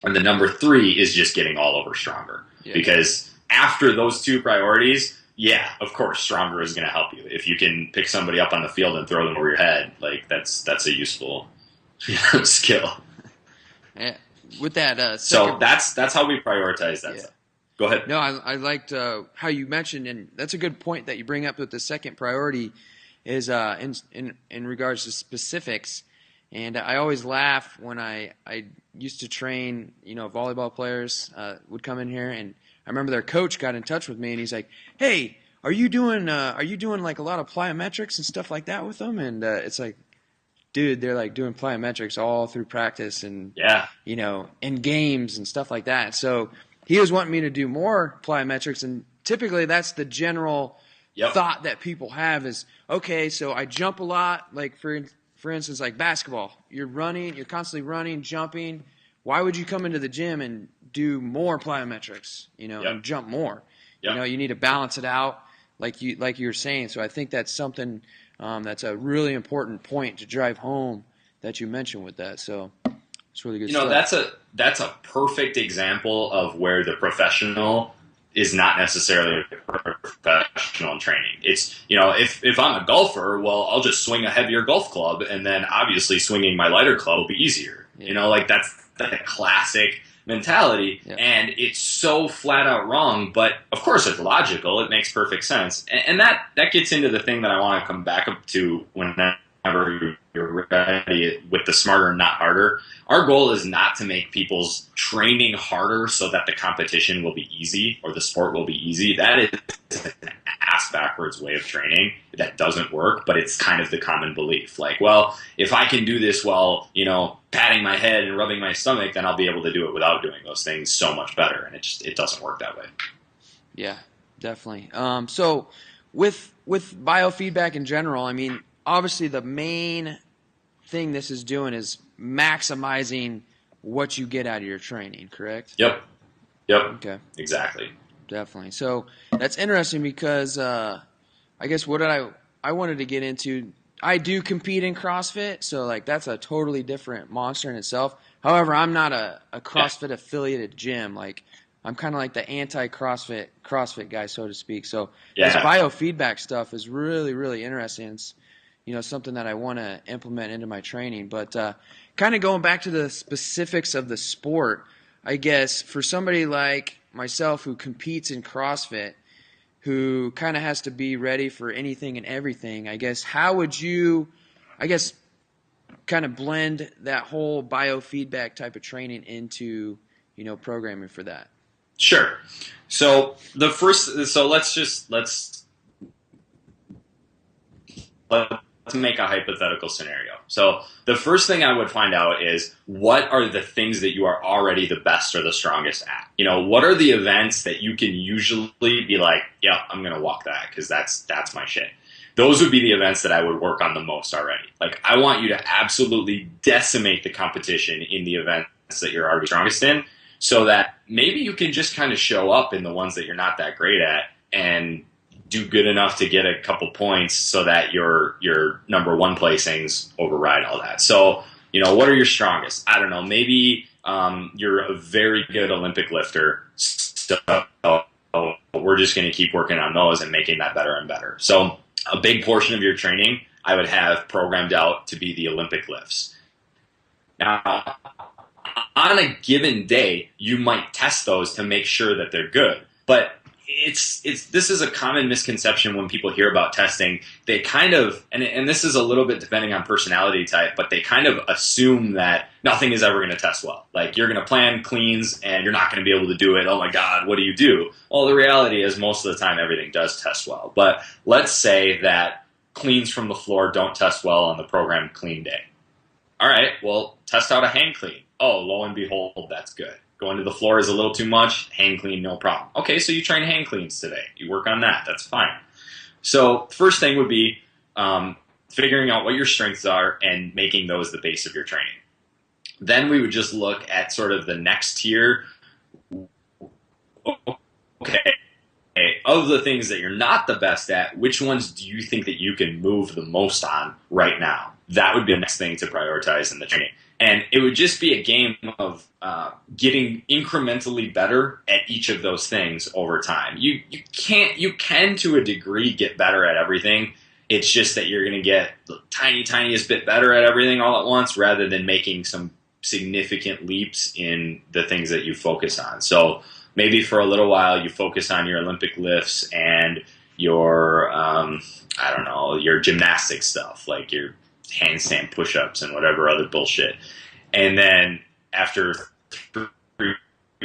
And the number 3 is just getting all over stronger. Yeah. Because after those 2 priorities, yeah, of course, stronger is going to help you. If you can pick somebody up on the field and throw them over your head, like that's a useful skill. Yeah. With that, so that's how we prioritize that stuff. Go ahead. No, I liked how you mentioned, and that's a good point that you bring up with the second priority is in regards to specifics. And I always laugh when I used to train, volleyball players would come in here, and I remember their coach got in touch with me, and he's like, "Hey, are you doing like a lot of plyometrics and stuff like that with them?" And it's like, dude, they're like doing plyometrics all through practice and in games and stuff like that. So he was wanting me to do more plyometrics, and typically that's the general thought that people have is, okay, so I jump a lot, like for instance, like basketball. You're constantly running, jumping. Why would you come into the gym and do more plyometrics, and jump more? Yep. You need to balance it out like you were saying. So I think that's something that's a really important point to drive home that you mentioned with that. So it's really good stuff. That's a perfect example of where the professional is not necessarily a professional in training. It's, if I'm a golfer, well, I'll just swing a heavier golf club, and then obviously swinging my lighter club will be easier. Yeah. That's the classic mentality, and it's so flat out wrong, but of course it's logical. It makes perfect sense. And that gets into the thing that I want to come back up to whenever you're ready with the smarter, not harder. Our goal is not to make people's training harder so that the competition will be easy or the sport will be easy. That is an ass-backwards way of training. That doesn't work, but it's kind of the common belief. Like, well, if I can do this while, patting my head and rubbing my stomach, then I'll be able to do it without doing those things so much better. And it doesn't work that way. Yeah, definitely. So with biofeedback in general, I mean, obviously the main thing this is doing is maximizing what you get out of your training, correct? Yep. Okay. Exactly. Definitely. So that's interesting because I guess what I wanted to get into, I do compete in CrossFit, so like that's a totally different monster in itself. However, I'm not a CrossFit affiliated gym. Like I'm kind of like the anti-CrossFit guy, so to speak. So this biofeedback stuff is really, really interesting. It's something that I want to implement into my training. But kind of going back to the specifics of the sport, I guess for somebody like myself who competes in CrossFit, who kind of has to be ready for anything and everything, I guess, how would you, kind of blend that whole biofeedback type of training into, programming for that? Sure. So let's make a hypothetical scenario. So the first thing I would find out is what are the things that you are already the best or the strongest at? What are the events that you can usually be like, yeah, I'm going to walk that because that's my shit. Those would be the events that I would work on the most already. Like I want you to absolutely decimate the competition in the events that you're already strongest in so that maybe you can just kind of show up in the ones that you're not that great at and do good enough to get a couple points so that your number 1 placings override all that. So, what are your strongest? I don't know. Maybe you're a very good Olympic lifter. So we're just going to keep working on those and making that better and better. So a big portion of your training I would have programmed out to be the Olympic lifts. Now, on a given day, you might test those to make sure that they're good. But this is a common misconception when people hear about testing. They kind of, and this is a little bit depending on personality type, but they kind of assume that nothing is ever going to test well. Like you're going to plan cleans and you're not going to be able to do it. Oh my God, what do you do? Well, the reality is most of the time everything does test well. But let's say that cleans from the floor don't test well on the programmed clean day. All right, well, test out a hang clean. Oh, lo and behold, that's good. Going to the floor is a little too much. Hang clean, no problem. Okay, so you train hang cleans today. You work on that. That's fine. So first thing would be figuring out what your strengths are and making those the base of your training. Then we would just look at sort of the next tier. Okay, of the things that you're not the best at, which ones do you think that you can move the most on right now? That would be the next thing to prioritize in the training. And it would just be a game of getting incrementally better at each of those things over time. You can to a degree get better at everything. It's just that you're going to get the tiniest bit better at everything all at once, rather than making some significant leaps in the things that you focus on. So maybe for a little while you focus on your Olympic lifts and your your gymnastic stuff, like your handstand push-ups and whatever other bullshit. And then after 3,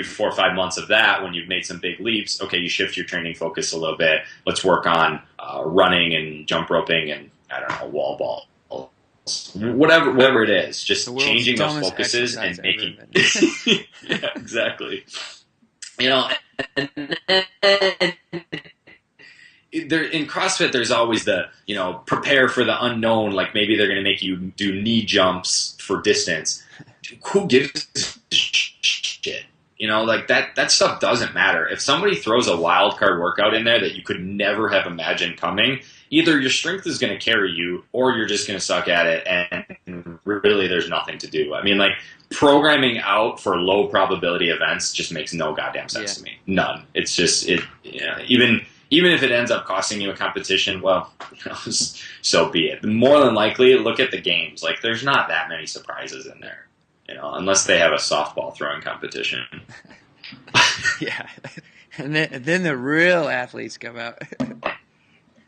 4, 5 months of that, when you've made some big leaps, okay, you shift your training focus a little bit. Let's work on running and jump roping and, I don't know, wall ball. Whatever it is, just changing those focuses and making yeah, exactly. You know, and there in CrossFit, there's always the, you know, prepare for the unknown. Like maybe they're going to make you do knee jumps for distance. Who gives a shit? You know, like that stuff doesn't matter. If somebody throws a wild card workout in there that you could never have imagined coming, either your strength is going to carry you or you're just going to suck at it, and really there's nothing to do. I mean, like, programming out for low probability events just makes no goddamn sense to me. None. It's just, even if it ends up costing you a competition, well, you know, so be it. More than likely, look at the games. Like, there's not that many surprises in there, you know, unless they have a softball throwing competition. Yeah. And then the real athletes come out.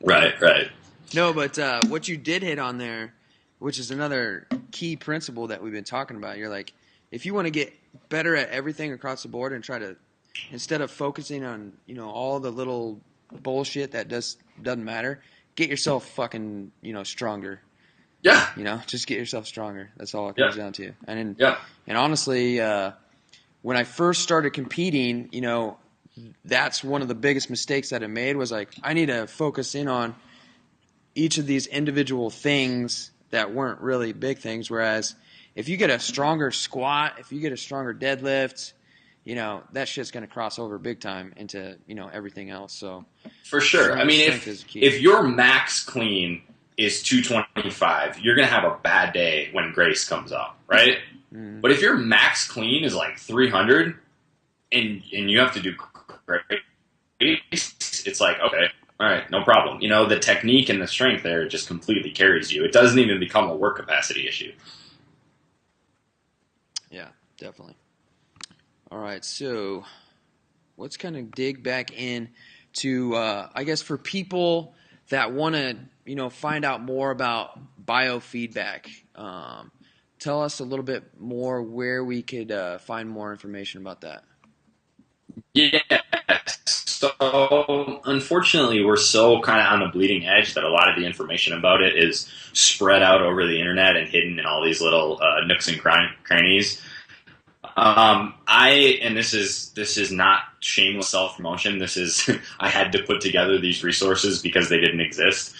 Right. No, but what you did hit on there, which is another key principle that we've been talking about. You're like, if you want to get better at everything across the board and try to, instead of focusing on, you know, all the little bullshit that doesn't matter, get yourself fucking, you know, stronger. Yeah. You know, just get yourself stronger. That's all it comes down to. And honestly, when I first started competing, you know, that's one of the biggest mistakes that I made was like, I need to focus in on each of these individual things that weren't really big things. Whereas if you get a stronger squat, if you get a stronger deadlift, you know, that shit's going to cross over big time into, you know, everything else. So for sure. I mean, if your max clean is 225, you're going to have a bad day when Grace comes up, right? Mm. But if your max clean is like 300 and you have to do Grace, it's like, okay, all right, no problem. You know, the technique and the strength there just completely carries you. It doesn't even become a work capacity issue. Yeah, definitely. All right, so let's kind of dig back in to, I guess, for people that want to, you know, find out more about biofeedback. Tell us a little bit more where we could find more information about that. Yeah. So unfortunately, we're so kind of on the bleeding edge that a lot of the information about it is spread out over the internet and hidden in all these little nooks and crannies. This is not shameless self-promotion. This is I had to put together these resources because they didn't exist.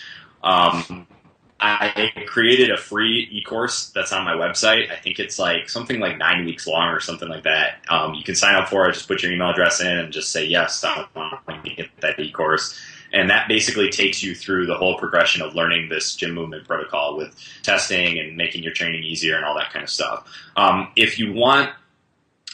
I created a free e-course that's on my website. I think it's like something like 9 weeks long or something like that. You can sign up for it. Just put your email address in and just say, yes, I want to get that e-course. And that basically takes you through the whole progression of learning this gym movement protocol with testing and making your training easier and all that kind of stuff. If you want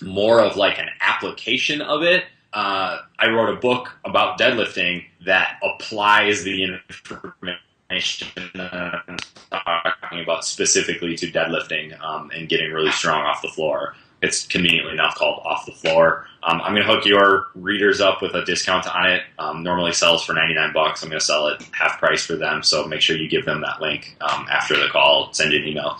more of like an application of it, I wrote a book about deadlifting that applies the information that I'm talking about specifically to deadlifting and getting really strong off the floor. It's conveniently enough called Off the Floor. I'm going to hook your readers up with a discount on it. Normally sells for $99. I'm going to sell it half price for them, so make sure you give them that link after the call. Send you an email.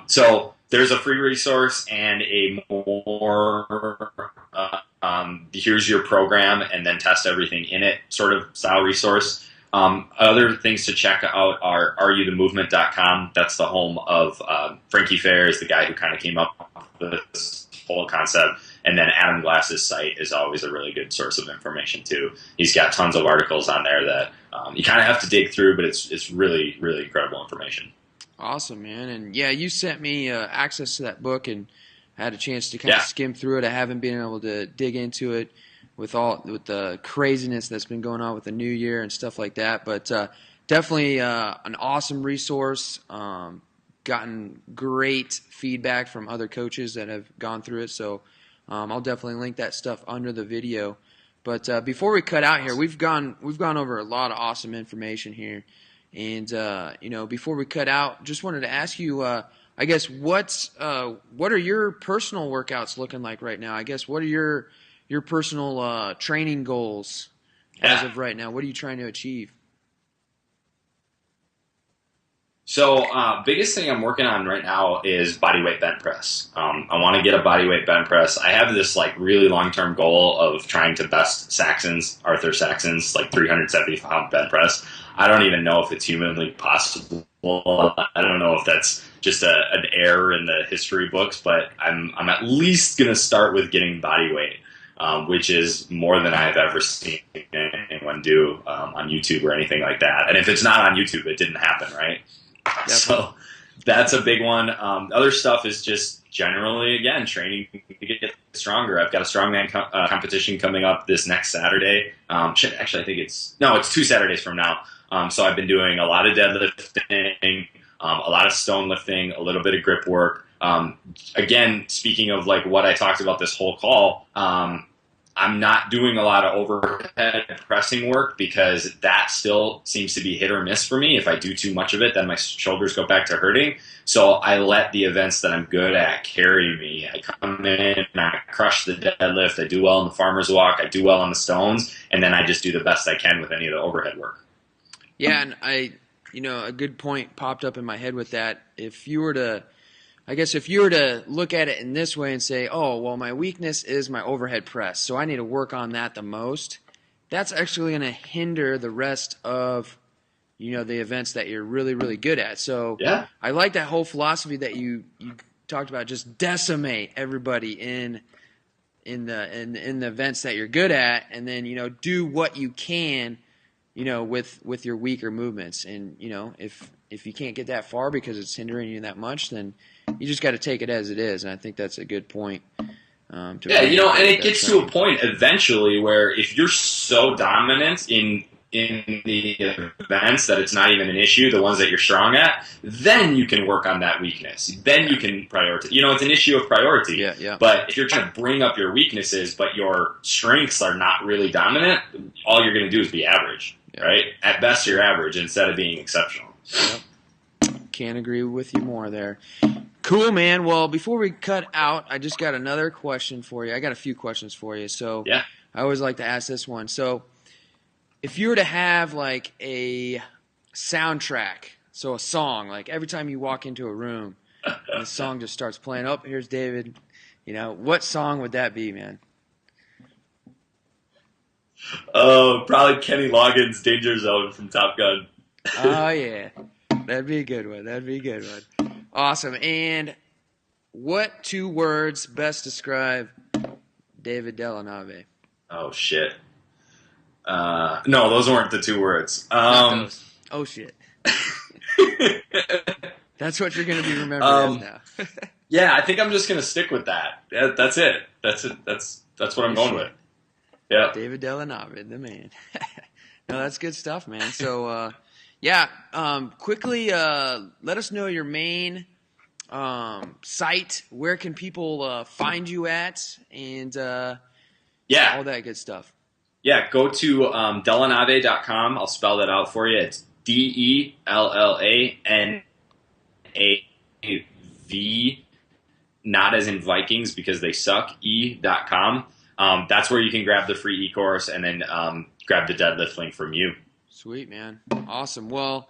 So there's a free resource and a more here's your program and then test everything in it sort of style resource. Other things to check out are areyouthemovement.com. That's the home of Frankie Fair, is the guy who kind of came up with this whole concept. And then Adam Glass's site is always a really good source of information too. He's got tons of articles on there that you kind of have to dig through, but it's really, really incredible information. Awesome, man. And yeah, you sent me access to that book, and I had a chance to kind of skim through it. I haven't been able to dig into it with the craziness that's been going on with the new year and stuff like that. But definitely an awesome resource. gotten great feedback from other coaches that have gone through it. So I'll definitely link that stuff under the video. But before we cut out here, we've gone over a lot of awesome information here, and before we cut out, just wanted to ask you, I guess what are your personal workouts looking like right now? I guess what are your personal training goals as of right now? What are you trying to achieve? So, biggest thing I'm working on right now is bodyweight bench press. I want to get a bodyweight bench press. I have this like really long-term goal of trying to best Arthur Saxon's like 370-pound bench press. I don't even know if it's humanly possible. I don't know if that's just an error in the history books, but I'm at least going to start with getting bodyweight, which is more than I've ever seen anyone do on YouTube or anything like that. And if it's not on YouTube, it didn't happen, right? Definitely. So that's a big one. Other stuff is just generally, again, training to get stronger. I've got a strongman competition coming up this next Saturday. Actually, I think it's 2 Saturdays from now. So I've been doing a lot of deadlifting, a lot of stone lifting, a little bit of grip work. Again, speaking of like what I talked about this whole call, I'm not doing a lot of overhead pressing work because that still seems to be hit or miss for me. If I do too much of it, then my shoulders go back to hurting. So I let the events that I'm good at carry me. I come in and I crush the deadlift. I do well in the farmer's walk. I do well on the stones. And then I just do the best I can with any of the overhead work. Yeah, and a good point popped up in my head with that. If you were to look at it in this way and say, oh, well, my weakness is my overhead press, so I need to work on that the most, that's actually going to hinder the rest of, the events that you're really, really good at. So yeah. I like that whole philosophy that you talked about, just decimate everybody in the events that you're good at, and then, do what you can, with your weaker movements. And, if you can't get that far because it's hindering you that much, then you just got to take it as it is, and I think that's a good point. And it gets to a point eventually where if you're so dominant in the events that it's not even an issue, the ones that you're strong at, then you can work on that weakness. Then you can prioritize. It's an issue of priority. Yeah. But if you're trying to bring up your weaknesses, but your strengths are not really dominant, all you're going to do is be average, right? At best, you're average instead of being exceptional. Yep. Can't agree with you more there. Cool, man. Well, before we cut out, I just got another question for you. I got a few questions for you. So yeah. I always like to ask this one. So if you were to have like a soundtrack, so a song, like every time you walk into a room, and the song just starts playing, oh, here's David, what song would that be, man? Oh, probably Kenny Loggins' Danger Zone from Top Gun. Oh, yeah. That'd be a good one. Awesome. And what 2 words best describe David Dellanave? Oh, shit. No, those weren't the 2 words. Oh, shit. That's what you're going to be remembered as now. Yeah, I think I'm just going to stick with that. That's it. That's what I'm going with. Yeah. David Dellanave, the man. No, that's good stuff, man. So, quickly let us know your main site. Where can people find you at? And all that good stuff. Yeah, go to dellanave.com. I'll spell that out for you. It's DELLANAV, not as in Vikings because they suck, e.com. That's where you can grab the free e-course and then grab the deadlift link from you. Sweet, man. Awesome. Well,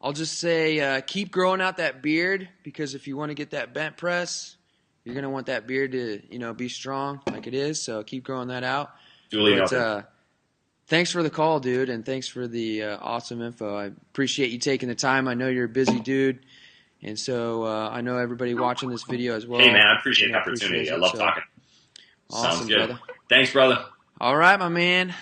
I'll just say keep growing out that beard, because if you want to get that bench press, you're going to want that beard to, be strong like it is. So keep growing that out. Duly noted. Thanks for the call, dude, and thanks for the awesome info. I appreciate you taking the time. I know you're a busy dude, and so I know everybody watching this video as well. Hey, man, I appreciate the opportunity. I love talking. Awesome, Sounds good. Brother. Thanks, brother. All right, my man.